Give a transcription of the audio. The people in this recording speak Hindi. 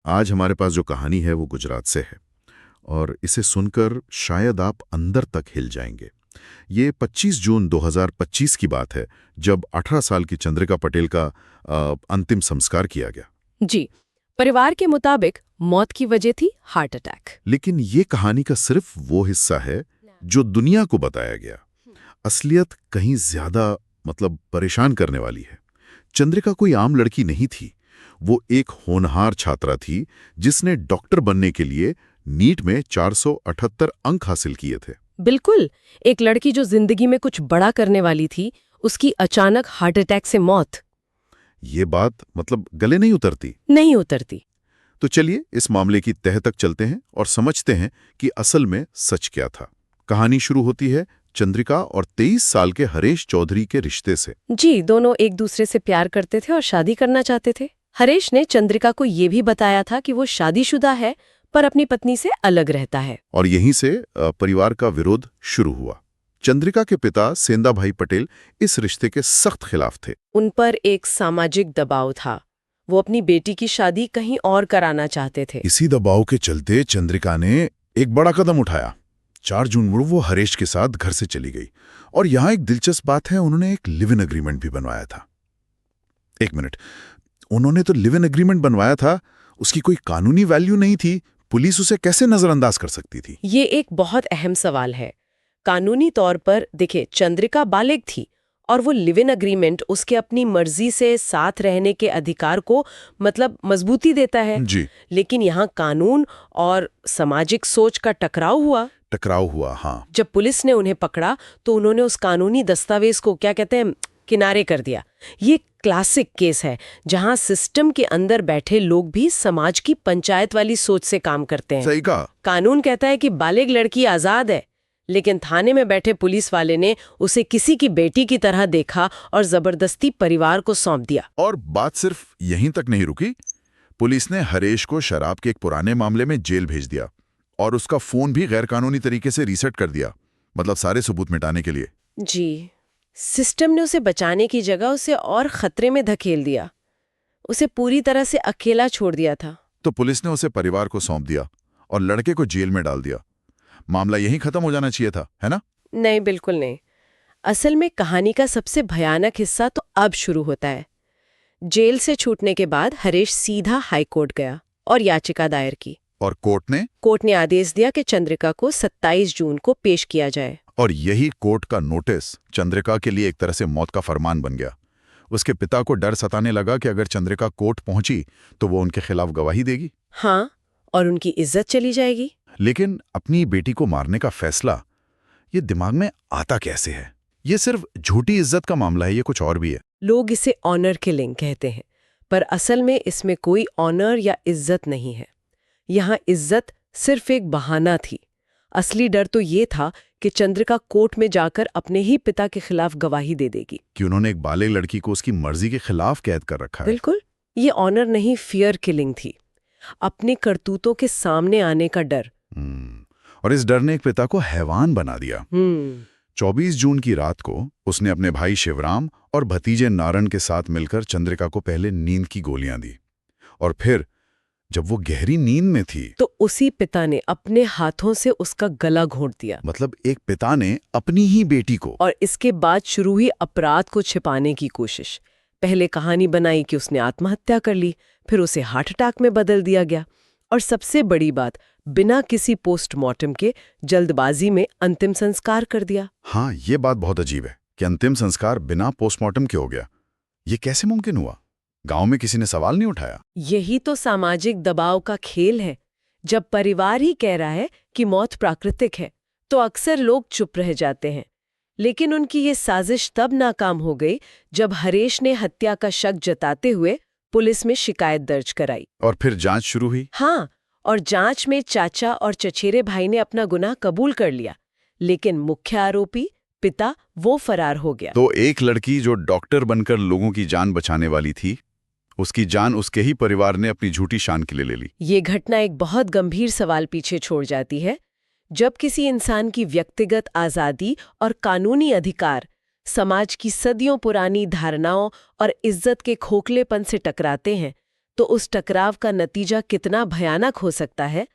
आज हमारे पास जो कहानी है वो गुजरात से है और इसे सुनकर शायद आप अंदर तक हिल जाएंगे। ये 25 जून 2025 की बात है जब 18 साल की चंद्रिका पटेल का अंतिम संस्कार किया गया। जी। परिवार के मुताबिक मौत की वजह थी हार्ट अटैक। लेकिन ये कहानी का सिर्फ वो हिस्सा है जो दुनिया को बताया गया। असलियत कहीं ज्यादा परेशान करने वाली है। चंद्रिका कोई आम लड़की नहीं थी। वो एक होनहार छात्रा थी जिसने डॉक्टर बनने के लिए नीट में 478 अंक हासिल किए थे। बिल्कुल, एक लड़की जो जिंदगी में कुछ बड़ा करने वाली थी, उसकी अचानक हार्ट अटैक से मौत। ये बात गले नहीं उतरती। नहीं उतरती। तो चलिए इस मामले की तह तक चलते हैं और समझते हैं कि असल में सच क्या था। कहानी शुरू होती है चंद्रिका और 23 साल के हरेश चौधरी के रिश्ते से। जी, दोनों एक दूसरे से प्यार करते थे और शादी करना चाहते थे। हरेश ने चंद्रिका को ये भी बताया था कि वो शादीशुदा है पर अपनी पत्नी से अलग रहता है। और यहीं से परिवार का विरोध शुरू हुआ। चंद्रिका के पिता सेंदा भाई पटेल इस रिश्ते के सख्त खिलाफ थे। उन पर एक सामाजिक दबाव था। वो अपनी बेटी की शादी कहीं और कराना चाहते थे। इसी दबाव के चलते चंद्रिका ने एक बड़ा कदम उठाया। 4 जून को वो हरेश के साथ घर से चली गई। और यहाँ एक दिलचस्प बात है, उन्होंने एक लिव इन एग्रीमेंट भी बनवाया था। एक मिनट, उन्होंने तो लिव इन एग्रीमेंट बनवाया था, उसकी कोई कानूनी वैल्यू नहीं थी। पुलिस उसे कैसे नजरअंदाज कर सकती थी? ये एक बहुत अहम सवाल है। कानूनी तौर पर देखिए, चंद्रिका बालिग थी और वो लिव इन अग्रीमेंट उसके अपनी मर्जी से साथ रहने के अधिकार को मजबूती देता है। जी। लेकिन यहाँ कानून और सामाजिक सोच का टकराव हुआ। हाँ। जब पुलिस ने उन्हें पकड़ा तो उन्होंने उस कानूनी दस्तावेज को किनारे कर दिया। ये क्लासिक केस है जहां सिस्टम के अंदर बैठे लोग भी समाज की पंचायत वाली सोच से काम करते हैं। सही कहा। कानून कहता है कि बालिग लड़की आजाद है, लेकिन थाने में बैठे पुलिस वाले ने उसे किसी की बेटी की तरह देखा और जबरदस्ती परिवार को सौंप दिया। और बात सिर्फ यहीं तक नहीं रुकी। पुलिस ने हरेश को शराब के एक पुराने मामले में जेल भेज दिया और उसका फोन भी गैरकानूनी तरीके से रीसेट कर दिया, सारे सबूत मिटाने के लिए। जी, सिस्टम ने उसे बचाने की जगह उसे और खतरे में धकेल दिया। उसे पूरी तरह से अकेला छोड़ दिया था। तो पुलिस ने उसे परिवार को सौंप दिया और लड़के को जेल में डाल दिया। मामला यहीं खत्म हो जाना चाहिए था, है ना? नहीं, बिल्कुल नहीं। असल में कहानी का सबसे भयानक हिस्सा तो अब शुरू होता है। जेल से छूटने के बाद हरेश सीधा हाई कोर्ट गया और याचिका दायर की। और कोर्ट ने आदेश दिया कि चंद्रिका को 27 जून को पेश किया जाए। और यही कोर्ट का नोटिस चंद्रिका के लिए एक तरह से मौत का फरमान बन गया। उसके पिता को डर सताने लगा कि अगर चंद्रिका कोर्ट पहुंची तो वो उनके खिलाफ गवाही देगी। हाँ, और उनकी इज्जत चली जाएगी। लेकिन अपनी बेटी को मारने का फैसला ये दिमाग में आता कैसे है? ये सिर्फ झूठी इज्जत का मामला है, ये कुछ और भी है। लोग इसे ऑनर किलिंग कहते हैं, पर असल में इसमें कोई ऑनर या इज्जत नहीं है। यहाँ इज्जत सिर्फ एक बहाना थी। असली डर तो ये था कि चंद्रिका कोर्ट में जाकर अपने ही पिता के खिलाफ गवाही दे देगी कि उन्होंने एक बालिग लड़की को उसकी मर्जी के खिलाफ कैद कर रखा है। बिल्कुल, ये ऑनर नहीं, फियर किलिंग थी। अपने करतूतों के सामने आने का डर। और इस डर ने एक पिता को हैवान बना दिया। 24 जून की रात को उसने अपने भाई शिवराम और भतीजे नारायण के साथ मिलकर चंद्रिका को पहले नींद की गोलियां दी और फिर जब वो गहरी नींद में थी तो उसी पिता ने अपने हाथों से उसका गला घोंट दिया। एक पिता ने अपनी ही बेटी को। और इसके बाद शुरू हुई अपराध को छिपाने की कोशिश। पहले कहानी बनाई कि उसने आत्महत्या कर ली, फिर उसे हार्ट अटैक में बदल दिया गया, और सबसे बड़ी बात, बिना किसी पोस्टमार्टम के जल्दबाजी में अंतिम संस्कार कर दिया। हाँ, ये बात बहुत अजीब है कि अंतिम संस्कार बिना पोस्टमार्टम के हो गया। ये कैसे मुमकिन हुआ? गांव में किसी ने सवाल नहीं उठाया? यही तो सामाजिक दबाव का खेल है। जब परिवार ही कह रहा है कि मौत प्राकृतिक है, तो अक्सर लोग चुप रह जाते हैं। लेकिन उनकी ये साजिश तब नाकाम हो गई जब हरेश ने हत्या का शक जताते हुए पुलिस में शिकायत दर्ज कराई। और फिर जांच शुरू हुई। हाँ, और जांच में चाचा और चचेरे भाई ने अपना गुनाह कबूल कर लिया, लेकिन मुख्य आरोपी पिता वो फरार हो गया। तो एक लड़की जो डॉक्टर बनकर लोगों की जान बचाने वाली थी, उसकी जान उसके ही परिवार ने अपनी झूठी शान के लिए ले ली। ये घटना एक बहुत गंभीर सवाल पीछे छोड़ जाती है। जब किसी इंसान की व्यक्तिगत आज़ादी और कानूनी अधिकार समाज की सदियों पुरानी धारणाओं और इज्जत के खोखलेपन से टकराते हैं, तो उस टकराव का नतीजा कितना भयानक हो सकता है,